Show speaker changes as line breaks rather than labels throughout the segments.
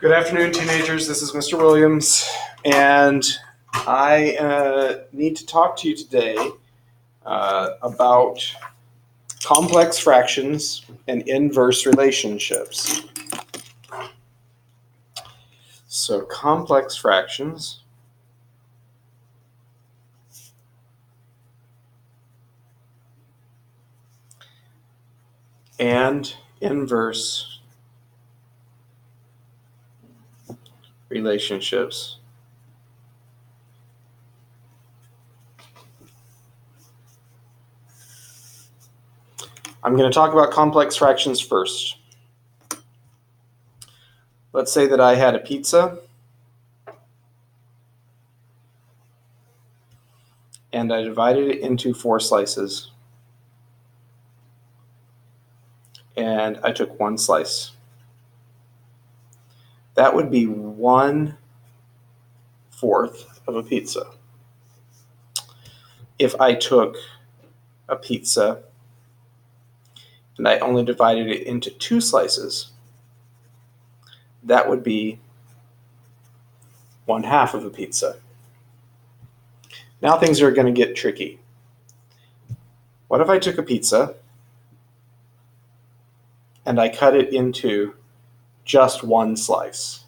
Good afternoon, teenagers. This is Mr. Williams, and I need to talk to you today about complex fractions and inverse relationships. So, complex fractions and inverse relationships. I'm going to talk about complex fractions first. Let's say that I had a pizza and I divided it into 4 slices, and I took 1 slice. That would be 1/4 of a pizza. If I took a pizza and I only divided it into 2 slices, that would be 1/2 of a pizza. Now things are going to get tricky. What if I took a pizza and I cut it into just 1 slice?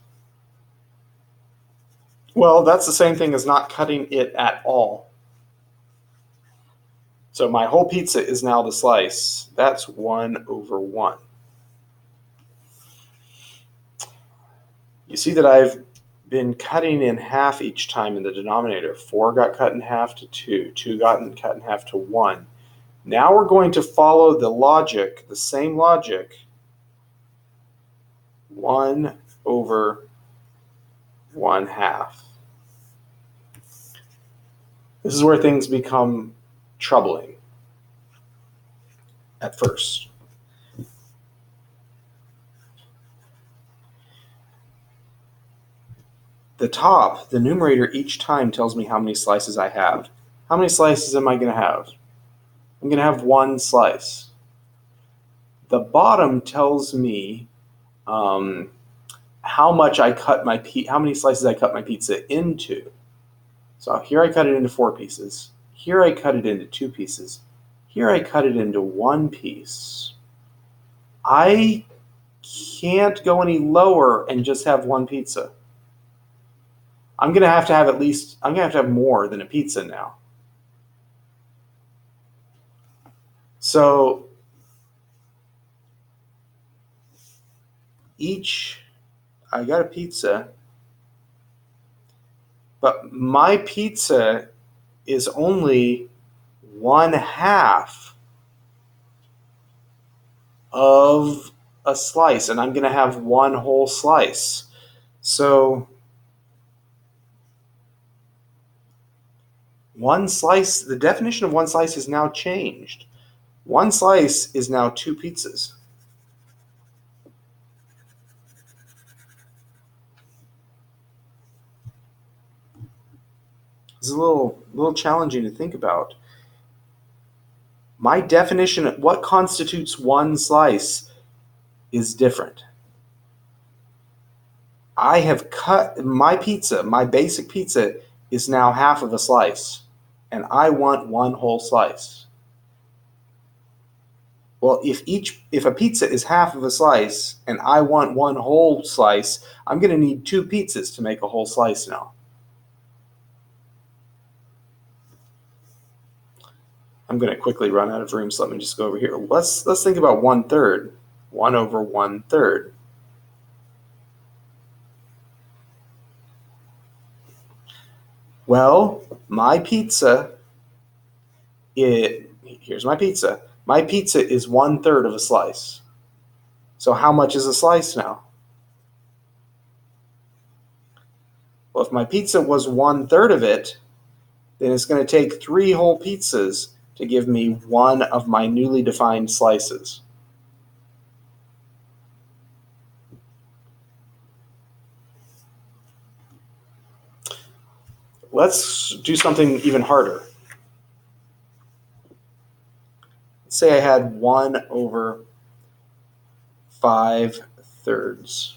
Well, that's the same thing as not cutting it at all. So my whole pizza is now the slice. That's 1/1. You see that I've been cutting in half each time in the denominator. 4 got cut in half to 2. 2 got cut in half to 1. Now we're going to follow the logic, the same logic. 1/1/2. This is where things become troubling at first. The top, the numerator, each time tells me how many slices I have. How many slices am I going to have? I'm going to have 1 slice. The bottom tells me how many slices I cut my pizza into. So here I cut it into 4 pieces. Here I cut it into 2 pieces. Here I cut it into 1 piece. I can't go any lower and just have 1 pizza. I'm going to have to have more than a pizza now. So I got a pizza, but my pizza is only 1/2 of a slice, and I'm going to have 1 whole slice. So 1 slice, the definition of 1 slice has now changed. 1 slice is now 2 pizzas. It's a little challenging to think about. My definition of what constitutes 1 slice is different. I have cut my pizza, my basic pizza is now half of a slice, and I want 1 whole slice. Well, if a pizza is half of a slice and I want 1 whole slice, I'm going to need 2 pizzas to make a whole slice now. I'm going to quickly run out of room, so let me just go over here. Let's think about 1/3. 1/1/3. Well, my pizza, here's my pizza. My pizza is 1/3 of a slice. So how much is a slice now? Well, if my pizza was 1/3 of it, then it's going to take 3 whole pizzas to give me 1 of my newly defined slices. Let's do something even harder. Let's say I had 1/5/3.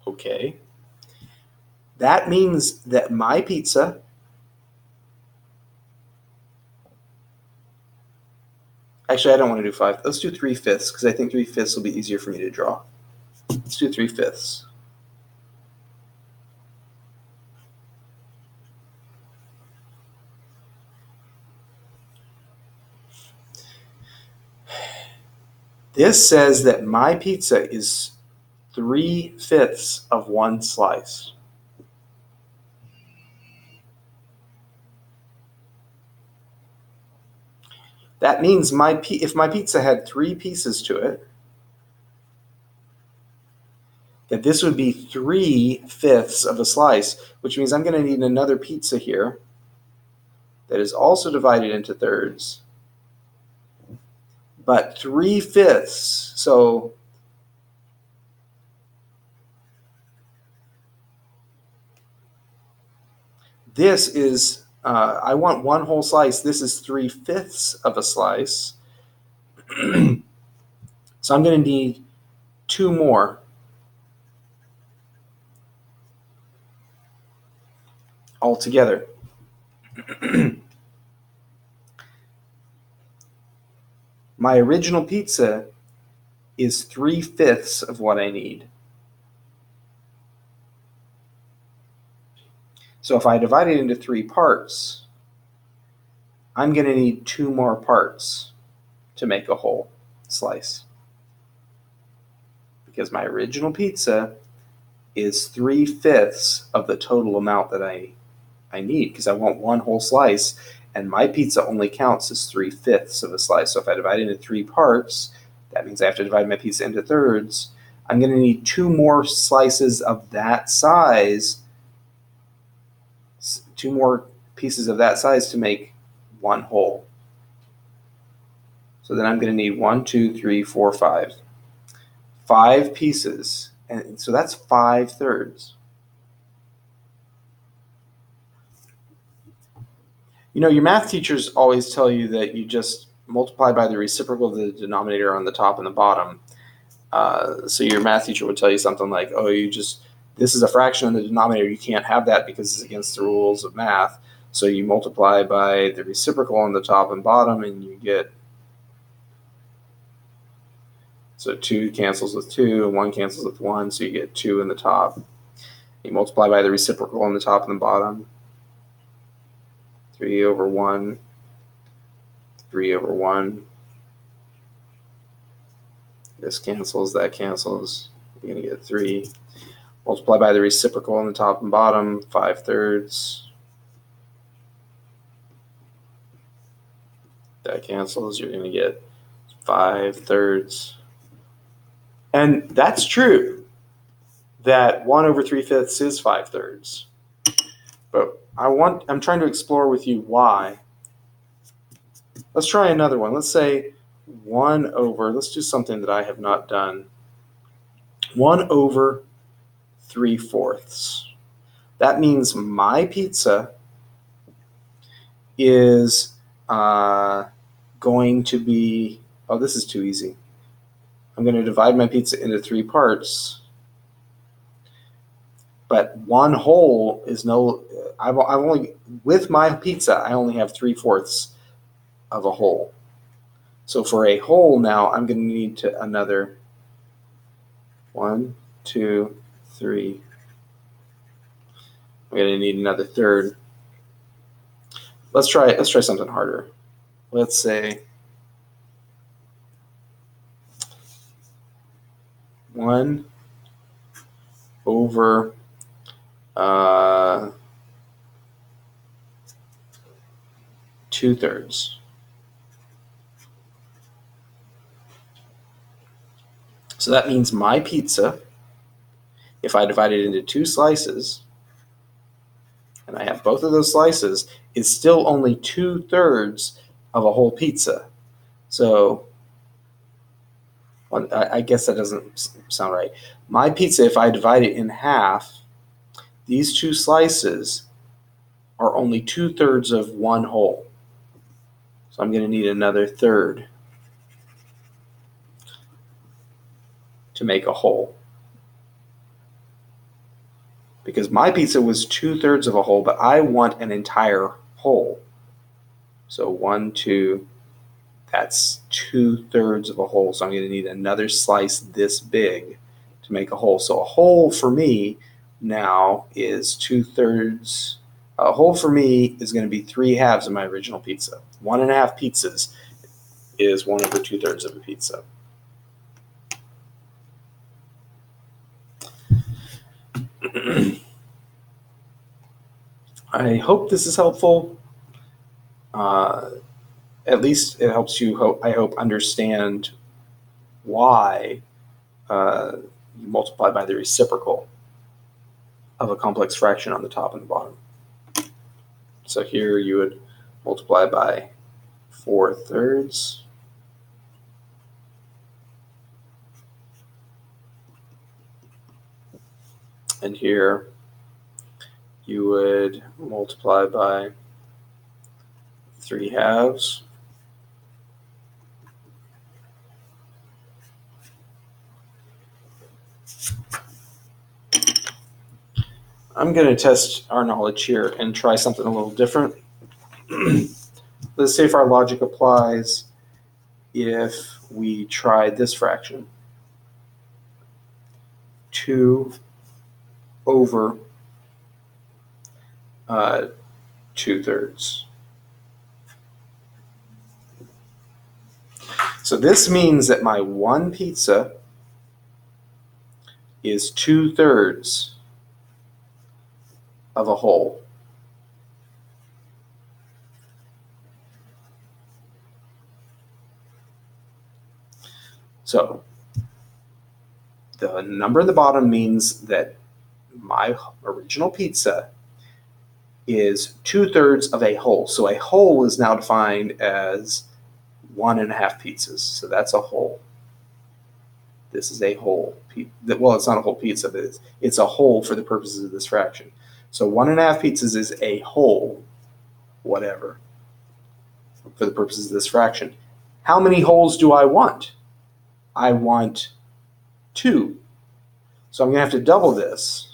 Okay. That means that my pizza actually, I don't want to do 5. Let's do 3/5 because I think 3/5 will be easier for me to draw. Let's do 3/5. This says that my pizza is 3/5 of one slice. That means if my pizza had 3 pieces to it, that this would be 3/5 of a slice, which means I'm going to need another pizza here that is also divided into thirds, but 3/5. So this is, I want one whole slice. This is 3/5 of a slice. So I'm going to need 2 more altogether. My original pizza is 3/5 of what I need. So if I divide it into 3 parts, I'm going to need 2 more parts to make a whole slice. Because my original pizza is 3/5 of the total amount that I need, because I want one whole slice, and my pizza only counts as 3/5 of a slice. So if I divide it into 3 parts, that means I have to divide my pizza into thirds. I'm going to need 2 more slices of that size, 2 more pieces of that size to make one whole. So then I'm going to need 1, 2, 3, 4, 5. 5 pieces, and so that's 5/3. You know, your math teachers always tell you that you just multiply by the reciprocal of the denominator on the top and the bottom. So your math teacher would tell you something like, oh, this is a fraction in the denominator. You can't have that because it's against the rules of math. So you multiply by the reciprocal on the top and bottom, and you get, so 2 cancels with 2, and 1 cancels with 1, so you get 2 in the top. You multiply by the reciprocal on the top and the bottom. 3 over 1, 3 over 1. This cancels, that cancels. You're going to get 3. Multiply by the reciprocal on the top and bottom, 5/3. That cancels, you're going to get 5/3. And that's true, that 1 over 3/5 is 5/3. But I'm trying to explore with you why. Let's try another one. Let's say 1 over, let's do something that I have not done. 1 over 3/4. That means my pizza is going to be, oh, this is too easy. I'm going to divide my pizza into 3 parts, but one whole is I've only, with my pizza, I only have 3/4 of a whole. So for a whole now, I'm going to need another 1, 2, 3. I'm going to need another third. Let's try something harder. Let's say 1 over 2/3. So that means my pizza, if I divide it into 2 slices, and I have both of those slices, is still only 2/3 of a whole pizza. So I guess that doesn't sound right. My pizza, if I divide it in half, these 2 slices are only 2/3 of one whole. So I'm going to need another third to make a whole. because my pizza was 2/3 of a whole, but I want an entire whole. So 1, 2, that's 2/3 of a whole. So I'm going to need another slice this big to make a whole. So a whole for me now is 2/3. A whole for me is going to be 3/2 of my original pizza. 1.5 pizzas is 1/2 of a pizza. I hope this is helpful. At least it helps you, I hope, understand why you multiply by the reciprocal of a complex fraction on the top and the bottom. So here you would multiply by 4/3. And here you would multiply by 3/2. I'm going to test our knowledge here and try something a little different. Let's see if our logic applies if we try this fraction. 2 over 2/3. So this means that my one pizza is 2/3 of a whole. So the number in the bottom means that my original pizza is 2/3 of a whole. So a whole is now defined as 1.5 pizzas. So that's a whole. This is a whole. Well, it's not a whole pizza, but it's a whole for the purposes of this fraction. So 1.5 pizzas is a whole, whatever, for the purposes of this fraction. How many wholes do I want? I want 2. So I'm going to have to double this.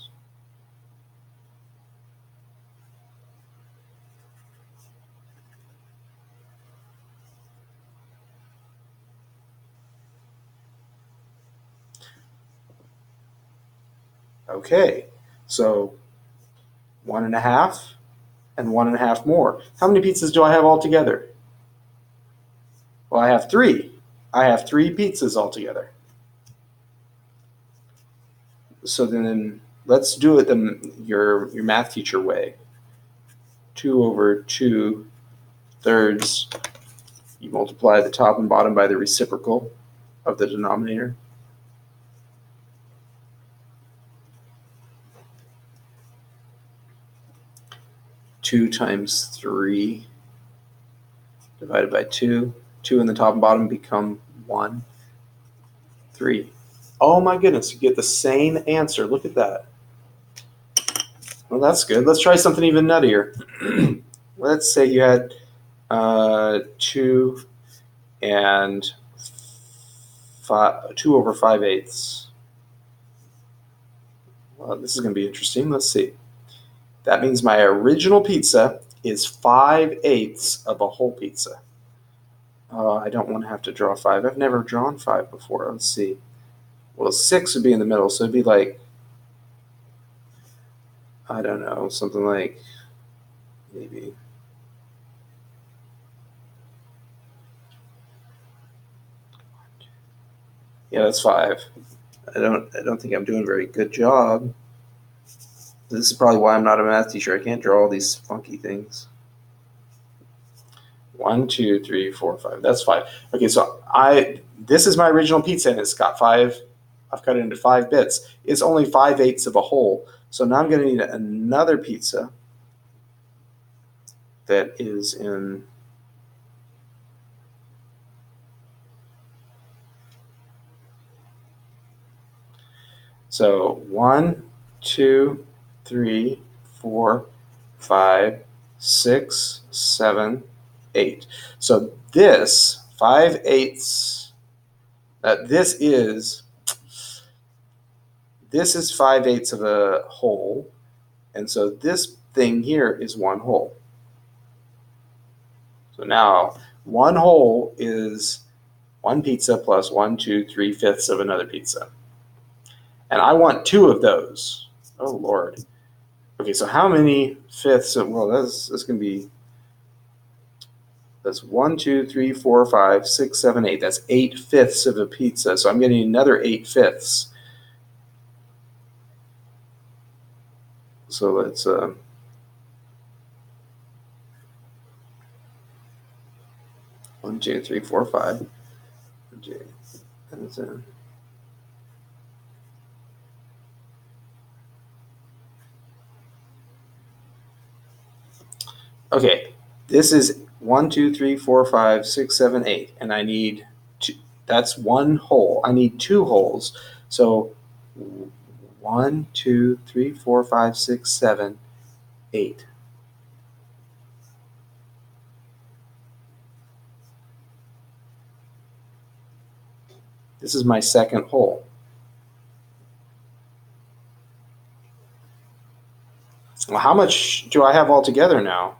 Okay, so 1.5 and 1.5 more. How many pizzas do I have altogether? Well, I have 3. I have 3 pizzas altogether. So then let's do it your math teacher way. 2 over 2/3. You multiply the top and bottom by the reciprocal of the denominator. Two times 3 divided by 2. 2 in the top and bottom become 1. 3. Oh my goodness, you get the same answer. Look at that. Well, that's good. Let's try something even nuttier. Let's say you had 2 and 2 over 5/8. Well, this is going to be interesting. Let's see. That means my original pizza is 5/8 of a whole pizza. I don't want to have to draw 5. I've never drawn 5 before. Let's see. Well, 6 would be in the middle, so it'd be like, I don't know, something like maybe. Yeah, that's 5. I don't think I'm doing a very good job. This is probably why I'm not a math teacher. I can't draw all these funky things. 1, 2, 3, 4, 5. That's 5. Okay, so this is my original pizza, and it's got 5. I've cut it into 5 bits. It's only 5/8 of a whole. So now I'm going to need another pizza that is in. So 1, 2, 3, 4, 5, 6, 7, 8. So this 5/8. This is 5/8 of a whole. And so this thing here is one whole. So now one whole is one pizza plus 1, 2, 3/5 of another pizza. And I want 2 of those. Oh, Lord. Okay, so how many fifths of, well, that's going to be, that's 1, 2, 3, 4, 5, 6, 7, 8. That's 8/5 of a pizza. So I'm getting another 8/5. So let's, 1, 2, 3, 4, 5. Okay, this is 1, 2, 3, 4, 5, 6, 7, 8, and I need two. That's one whole. I need 2 wholes. So 1, 2, 3, 4, 5, 6, 7, 8. This is my second whole. Well, how much do I have altogether now?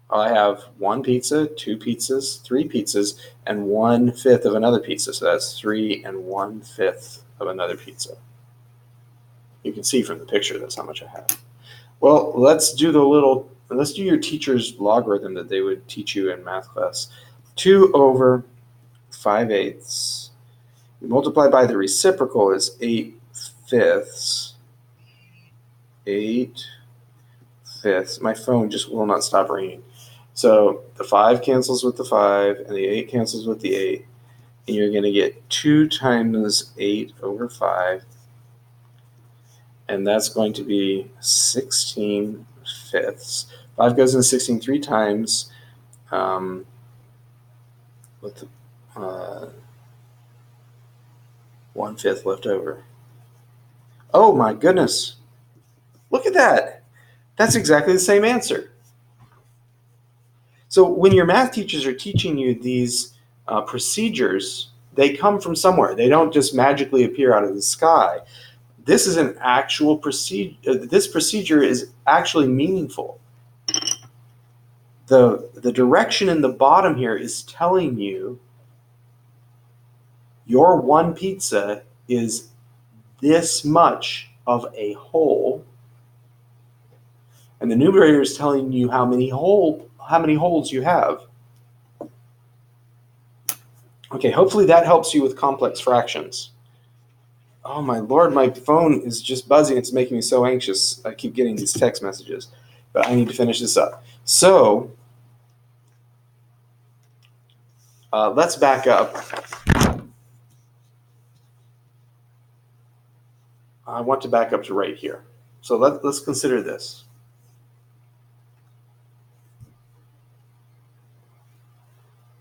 I have 1 pizza, 2 pizzas, 3 pizzas, and 1/5 of another pizza. So that's 3 and 1/5 of another pizza. You can see from the picture that's how much I have. Well, let's do your teacher's logarithm that they would teach you in math class. 2 over 5/8. Multiplied by the reciprocal is 8/5. 8/5. My phone just will not stop ringing. So the 5 cancels with the 5, and the 8 cancels with the 8, and you're going to get 2 times 8 over 5, and that's going to be 16/5. 5 goes into 16 3 times, with 1/5 left over. Oh my goodness! Look at that! That's exactly the same answer. So when your math teachers are teaching you these procedures, they come from somewhere. They don't just magically appear out of the sky. This is an actual procedure. This procedure is actually meaningful. The direction in the bottom here is telling you your one pizza is this much of a whole, and the numerator is telling you how many holes you have. Okay, hopefully that helps you with complex fractions. Oh my Lord, my phone is just buzzing. It's making me so anxious. I keep getting these text messages, but I need to finish this up. So let's back up. I want to back up to right here. So let's consider this.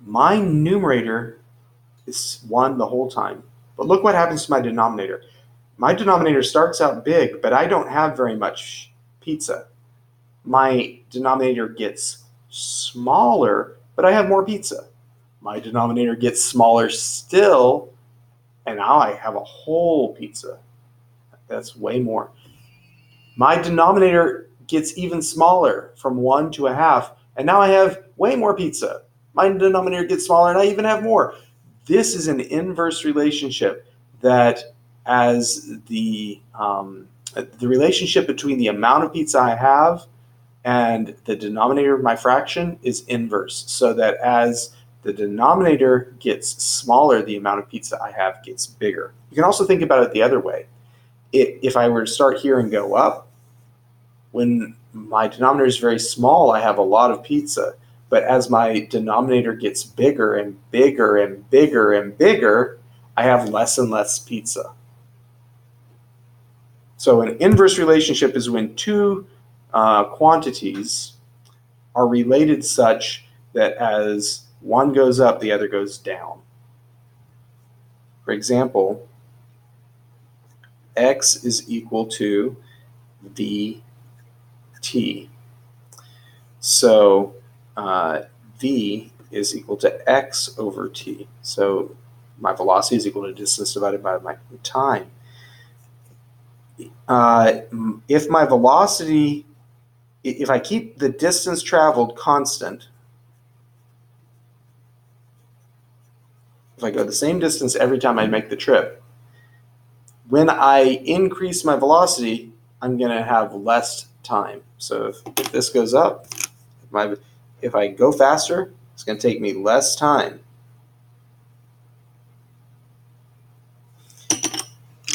My numerator is 1 the whole time. But look what happens to my denominator. My denominator starts out big, but I don't have very much pizza. My denominator gets smaller, but I have more pizza. My denominator gets smaller still, and now I have a whole pizza. That's way more. My denominator gets even smaller from 1 to 1/2, and now I have way more pizza. My denominator gets smaller, and I even have more. This is an inverse relationship that as the relationship between the amount of pizza I have and the denominator of my fraction is inverse, so that as the denominator gets smaller, the amount of pizza I have gets bigger. You can also think about it the other way. If I were to start here and go up, when my denominator is very small, I have a lot of pizza. But as my denominator gets bigger and bigger and bigger and bigger, I have less and less pizza. So an inverse relationship is when two quantities are related such that as one goes up, the other goes down. For example, x is equal to vt. So v is equal to x over t. So my velocity is equal to distance divided by my time. if my velocity, if I keep the distance traveled constant, if I go the same distance every time I make the trip, when I increase my velocity, I'm going to have less time. So if this goes up, if I go faster, it's going to take me less time.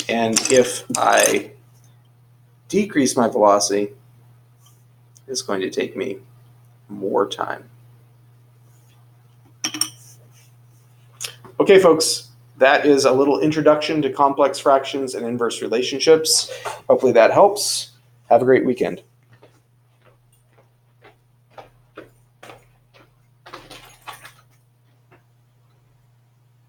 And if I decrease my velocity, it's going to take me more time. Okay, folks, that is a little introduction to complex fractions and inverse relationships. Hopefully that helps. Have a great weekend.